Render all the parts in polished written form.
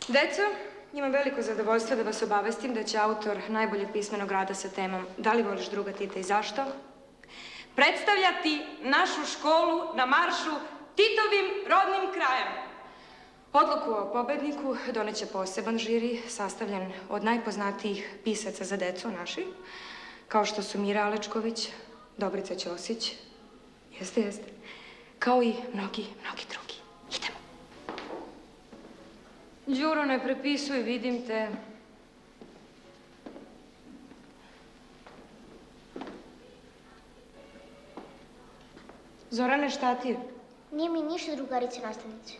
Deco, imam veliko zadovoljstvo da vas obavestim da će autor najboljeg pismenog rada sa temom "Da li voliš druga Tita i zašto?" predstavljati našu školu na maršu Titovim rodnim krajem. Odluku o pobedniku doneće poseban žiri sastavljen od najpoznatijih pisaca za decu naših, kao što su Mira Alečković, Dobrica Ćosić, jeste, kao i mnogi drugi. Idemo. Đuro, ne prepisuj, vidim te. Zorane, šta ti je? Nije mi ništa, drugarice nastavnice.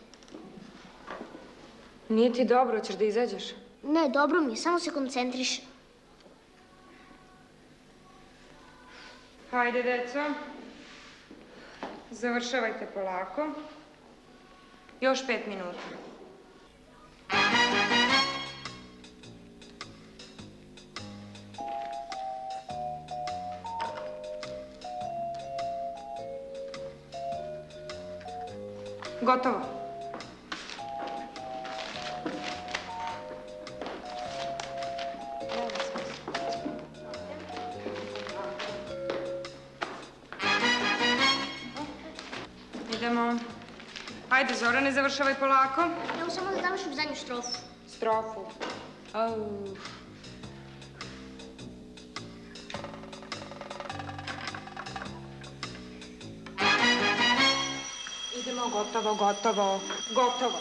Nije ti dobro, hoćeš da izađeš? Ne, dobro mi je, samo se koncentriš. Hajde, deco. Završavajte polako. Još 5 minuta. Gotovo. Idemo. Ajde, Zorane, završavaj polako. Evo samo da završim zadnju strofu. Strofu. Idemo, gotovo.